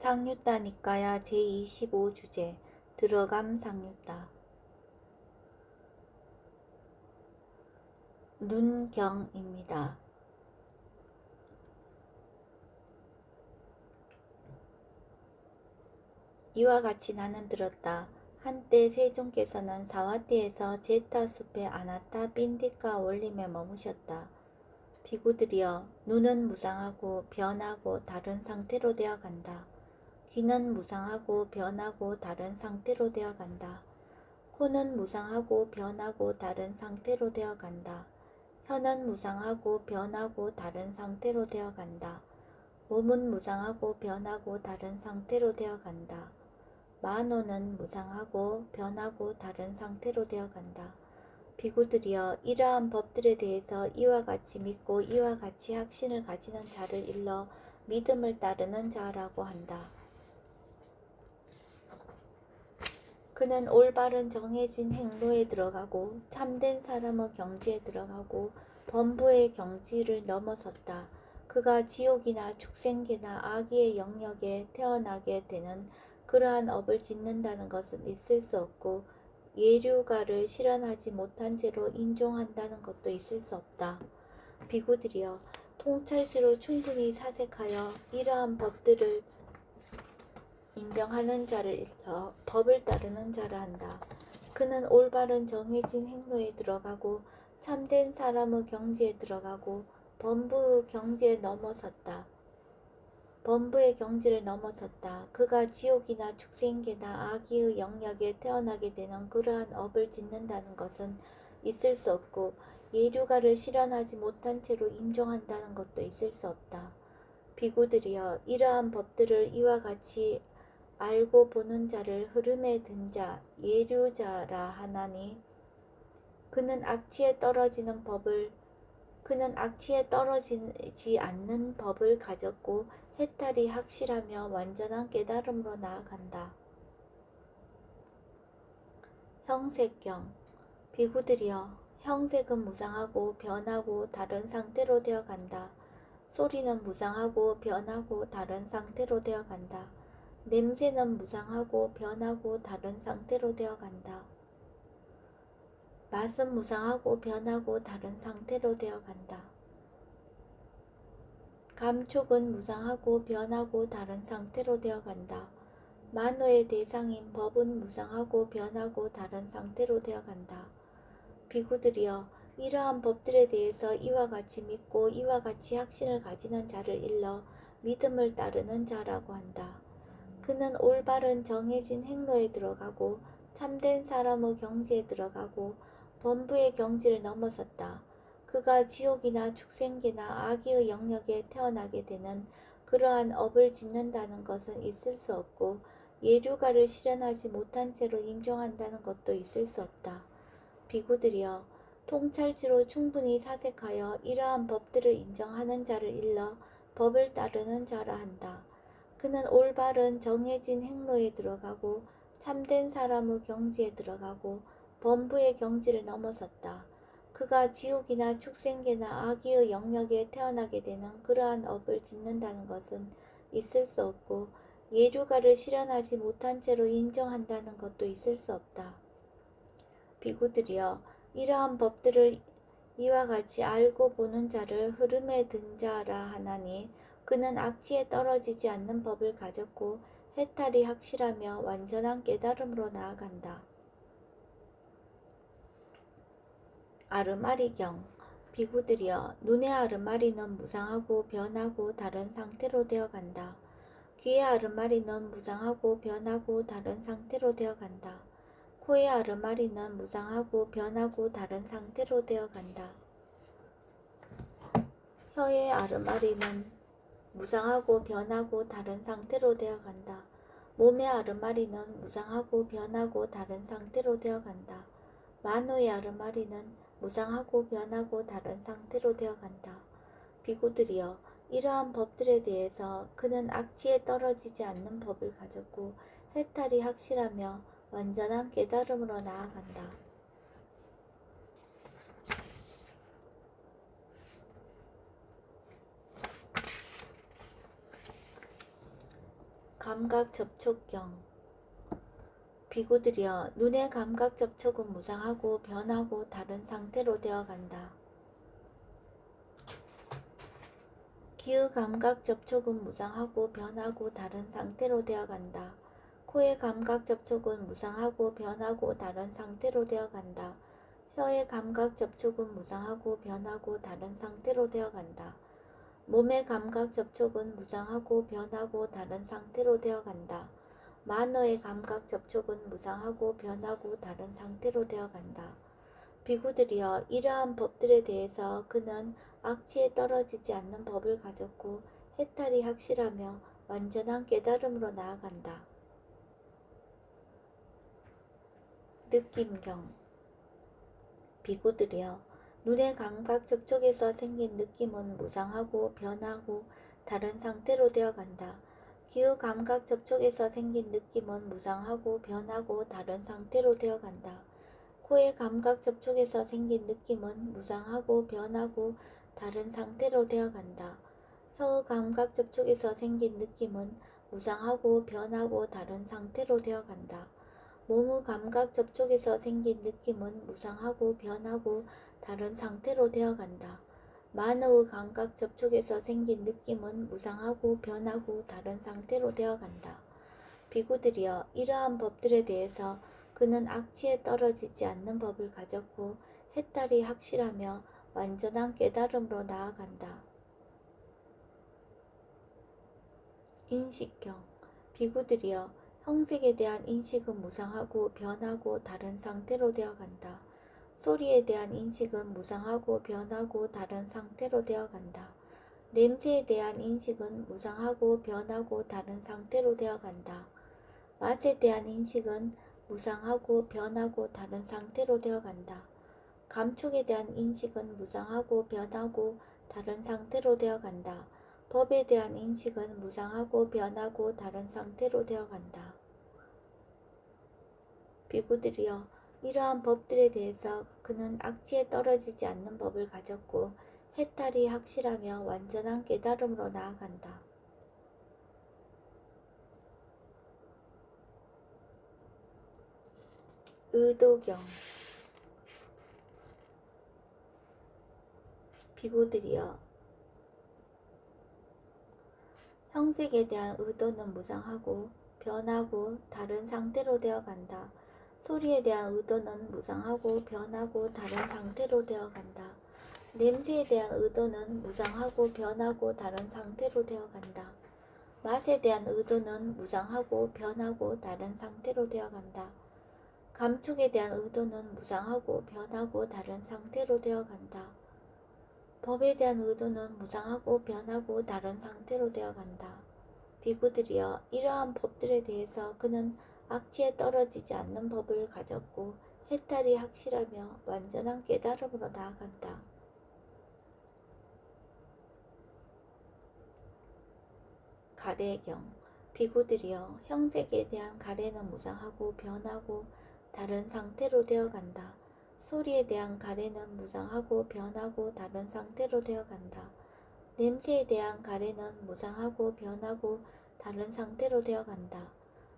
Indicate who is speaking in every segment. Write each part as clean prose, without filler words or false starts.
Speaker 1: 상유따 니까야 제25주제 들어감 상유따 눈경입니다. 이와 같이 나는 들었다. 한때 세종께서는 사와띠에서 제타숲에 아나타 빈디카 올림에 머무셨다. 비구들이여, 눈은 무상하고 변하고 다른 상태로 되어 간다. 귀는 무상하고 변하고 다른 상태로 되어 간다. 코는 무상하고 변하고 다른 상태로 되어 간다. 혀는 무상하고 변하고 다른 상태로 되어 간다. 몸은 무상하고 변하고 다른 상태로 되어 간다. 만호는 무상하고 변하고 다른 상태로 되어 간다. 비구들이여, 이러한 법들에 대해서 이와 같이 믿고 이와 같이 확신을 가지는 자를 일러 믿음을 따르는 자라고 한다. 그는 올바른 정해진 행로에 들어가고 참된 사람의 경지에 들어가고 범부의 경지를 넘어섰다. 그가 지옥이나 축생계나 악의의 영역에 태어나게 되는 그러한 업을 짓는다는 것은 있을 수 없고 예류가를 실현하지 못한 채로 인종한다는 것도 있을 수 없다. 비구들이여, 통찰지로 충분히 사색하여 이러한 법들을 인정하는 자를 일러 법을 따르는 자라 한다. 그는 올바른 정해진 행로에 들어가고 참된 사람의 경지에 들어가고 범부의 경지에 넘어섰다. 범부의 경지를 넘어섰다. 그가 지옥이나 축생계나 악의의 영역에 태어나게 되는 그러한 업을 짓는다는 것은 있을 수 없고 예류가를 실현하지 못한 채로 임종한다는 것도 있을 수 없다. 비구들이여, 이러한 법들을 이와 같이 알고 보는 자를 흐름에 든 자, 예류자라 하나니 그는 악취에 떨어지지 않는 법을 가졌고 해탈이 확실하며 완전한 깨달음으로 나아간다. 형색경. 비구들이여, 형색은 무상하고 변하고 다른 상태로 되어 간다. 소리는 무상하고 변하고 다른 상태로 되어 간다. 냄새는 무상하고 변하고 다른 상태로 되어 간다. 맛은 무상하고 변하고 다른 상태로 되어 간다. 감촉은 무상하고 변하고 다른 상태로 되어 간다. 만호의 대상인 법은 무상하고 변하고 다른 상태로 되어 간다. 비구들이여, 이러한 법들에 대해서 이와 같이 믿고 이와 같이 확신을 가지는 자를 일러 믿음을 따르는 자라고 한다. 그는 올바른 정해진 행로에 들어가고 참된 사람의 경지에 들어가고 범부의 경지를 넘어섰다. 그가 지옥이나 축생계나 악의의 영역에 태어나게 되는 그러한 업을 짓는다는 것은 있을 수 없고 예류가를 실현하지 못한 채로 임종한다는 것도 있을 수 없다. 비구들이여, 통찰지로 충분히 사색하여 이러한 법들을 인정하는 자를 일러 법을 따르는 자라 한다. 그는 올바른 정해진 행로에 들어가고 참된 사람의 경지에 들어가고 범부의 경지를 넘어섰다. 그가 지옥이나 축생계나 악의의 영역에 태어나게 되는 그러한 업을 짓는다는 것은 있을 수 없고 예류가를 실현하지 못한 채로 인정한다는 것도 있을 수 없다. 비구들이여, 이러한 법들을 이와 같이 알고 보는 자를 흐름에 든 자라 하나니 그는 악취에 떨어지지 않는 법을 가졌고 해탈이 확실하며 완전한 깨달음으로 나아간다. 아르마리경. 비구들이여, 눈의 아르마리는 무상하고 변하고 다른 상태로 되어 간다. 귀의 아르마리는 무상하고 변하고 다른 상태로 되어 간다. 코의 아르마리는 무상하고 변하고 다른 상태로 되어 간다. 혀의 아르마리는 무상하고 변하고 다른 상태로 되어 간다. 몸의 아르마리는 무상하고 변하고 다른 상태로 되어 간다. 만호의 아르마리는 무상하고 변하고 다른 상태로 되어 간다. 비구들이여, 이러한 법들에 대해서 그는 악취에 떨어지지 않는 법을 가졌고 해탈이 확실하며 완전한 깨달음으로 나아간다. 감각 접촉경. 비구들이여 눈의 감각 접촉은 무상하고 변하고 다른 상태로 되어간다. 귀의 감각 접촉은 무상하고 변하고 다른 상태로 되어간다. 코의 감각 접촉은 무상하고 변하고 다른 상태로 되어간다. 혀의 감각 접촉은 무상하고 변하고 다른 상태로 되어간다. 몸의 감각 접촉은 무상하고 변하고 다른 상태로 되어간다. 만어의 감각 접촉은 무상하고 변하고 다른 상태로 되어간다. 비구들이여 이러한 법들에 대해서 그는 악취에 떨어지지 않는 법을 가졌고 해탈이 확실하며 완전한 깨달음으로 나아간다. 느낌경. 비구들이여 눈의 감각 접촉에서 생긴 느낌은 무상하고 변하고 다른 상태로 되어간다. 귀의 감각 접촉에서 생긴 느낌은 무상하고 변하고 다른 상태로 되어간다. 코의 감각 접촉에서 생긴 느낌은 무상하고 변하고 다른 상태로 되어간다. 혀의 감각 접촉에서 생긴 느낌은 무상하고 변하고 다른 상태로 되어간다. 몸의 감각 접촉에서 생긴 느낌은 무상하고 변하고 다른 상태로 되어간다. 만어의 감각 접촉에서 생긴 느낌은 무상하고 변하고 다른 상태로 되어간다. 비구들이여 이러한 법들에 대해서 그는 악취에 떨어지지 않는 법을 가졌고 해탈이 확실하며 완전한 깨달음으로 나아간다. 인식경. 비구들이여 형색에 대한 인식은 무상하고 변하고 다른 상태로 되어간다. 소리에 대한 인식은 무상하고 변하고 다른 상태로 되어간다. 냄새에 대한 인식은 무상하고 변하고 다른 상태로 되어간다. 맛에 대한 인식은 무상하고 변하고 다른 상태로 되어간다. 감촉에 대한 인식은 무상하고 변하고 다른 상태로 되어간다. 법에 대한 인식은 무상하고 변하고 다른 상태로 되어간다. 비구들이여 이러한 법들에 대해서 그는 악취에 떨어지지 않는 법을 가졌고 해탈이 확실하며 완전한 깨달음으로 나아간다. 의도경. 비구들이여 형색에 대한 의도는 무상하고 변하고 다른 상태로 되어간다. 소리에 대한 의도는 무상하고 변하고 다른 상태로 되어간다. 냄새에 대한 의도는 무상하고 변하고 다른 상태로 되어간다. 맛에 대한 의도는 무상하고 변하고 다른 상태로 되어간다. 감촉에 대한 의도는 무상하고 변하고 다른 상태로 되어간다. 법에 대한 의도는 무상하고 변하고 다른 상태로 되어간다. 비구들이여 이러한 법들에 대해서 그는 악취에 떨어지지 않는 법을 가졌고 해탈이 확실하며 완전한 깨달음으로 나아간다. 가래경. 비구들이여 형색에 대한 가래는 무상하고 변하고 다른 상태로 되어간다. 소리에 대한 가래는 무상하고 변하고 다른 상태로 되어간다. 냄새에 대한 가래는 무상하고 변하고 다른 상태로 되어간다.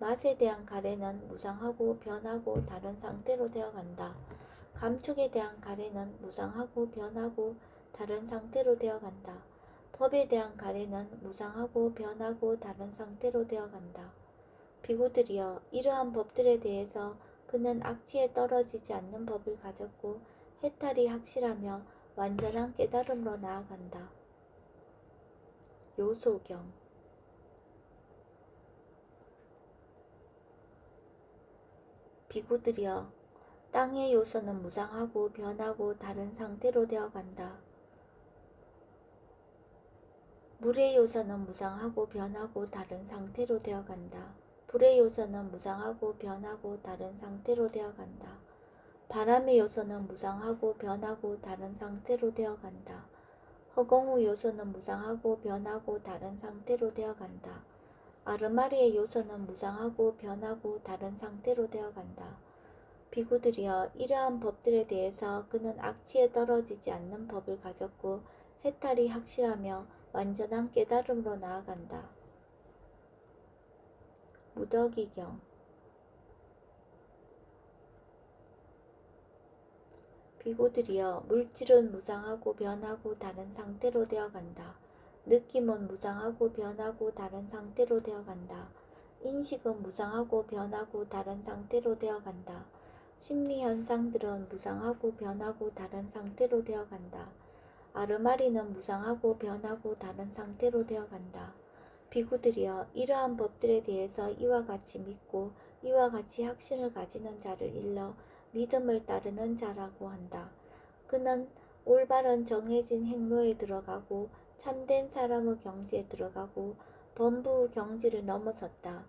Speaker 1: 맛에 대한 가래는 무상하고 변하고 다른 상태로 되어간다. 감촉에 대한 가래는 무상하고 변하고 다른 상태로 되어간다. 법에 대한 가래는 무상하고 변하고 다른 상태로 되어간다. 비구들이여 이러한 법들에 대해서 그는 악취에 떨어지지 않는 법을 가졌고 해탈이 확실하며 완전한 깨달음으로 나아간다. 요소경. 비구들이여 땅의 요소는 무상하고 변하고 다른 상태로 되어간다. 물의 요소는 무상하고 변하고 다른 상태로 되어간다. 불의 요소는 무상하고 변하고 다른 상태로 되어간다. 바람의 요소는 무상하고 변하고 다른 상태로 되어간다. 허공의 요소는 무상하고 변하고 다른 상태로 되어간다. 아르마리의 요소는 무상하고 변하고 다른 상태로 되어간다. 비구들이여 이러한 법들에 대해서 그는 악취에 떨어지지 않는 법을 가졌고 해탈이 확실하며 완전한 깨달음으로 나아간다. 무더기경. 비구들이여, 물질은 무상하고 변하고 다른 상태로 되어간다. 느낌은 무상하고 변하고 다른 상태로 되어간다. 인식은 무상하고 변하고 다른 상태로 되어간다. 심리 현상들은 무상하고 변하고 다른 상태로 되어간다. 아르마리는 무상하고 변하고 다른 상태로 되어간다. 비구들이여, 이러한 법들에 대해서 이와 같이 믿고 이와 같이 확신을 가지는 자를 일러 믿음을 따르는 자라고 한다. 그는 올바른 정해진 행로에 들어가고 참된 사람의 경지에 들어가고 범부의 경지를 넘어섰다.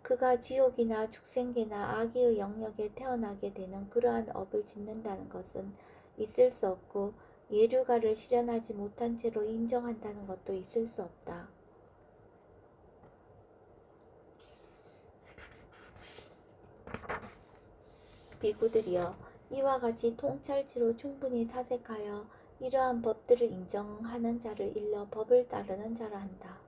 Speaker 1: 그가 지옥이나 축생계나 악의의 영역에 태어나게 되는 그러한 업을 짓는다는 것은 있을 수 없고 예류가를 실현하지 못한 채로 인정한다는 것도 있을 수 없다. 비구들이여, 이와 같이 통찰치로 충분히 사색하여 이러한 법들을 인정하는 자를 일러 법을 따르는 자라 한다.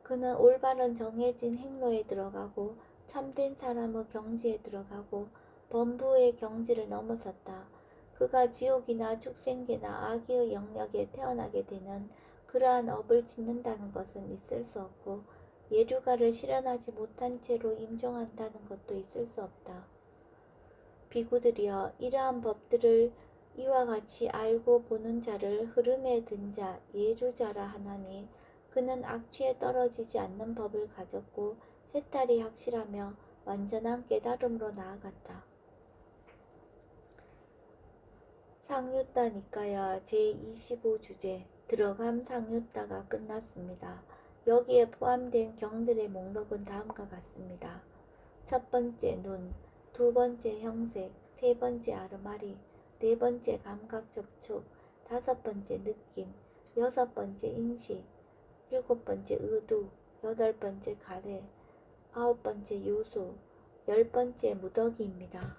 Speaker 1: 그는 올바른 정해진 행로에 들어가고 참된 사람의 경지에 들어가고 범부의 경지를 넘어섰다. 그가 지옥이나 축생계나 악의의 영역에 태어나게 되는 그러한 업을 짓는다는 것은 있을 수 없고 예류가를 실현하지 못한 채로 임종한다는 것도 있을 수 없다. 비구들이여, 이러한 법들을 이와 같이 알고 보는 자를 흐름에 든 자, 예류자라 하나니 그는 악취에 떨어지지 않는 법을 가졌고 해탈이 확실하며 완전한 깨달음으로 나아갔다. 상유따 니까야 제25주제 들어감 상유따가 끝났습니다. 여기에 포함된 경들의 목록은 다음과 같습니다. 첫 번째 눈, 두 번째 형색, 세 번째 아르마리, 네 번째 감각 접촉, 다섯 번째 느낌, 여섯 번째 인식, 일곱 번째 의도, 여덟 번째 가래, 아홉 번째 요소, 열 번째 무더기입니다.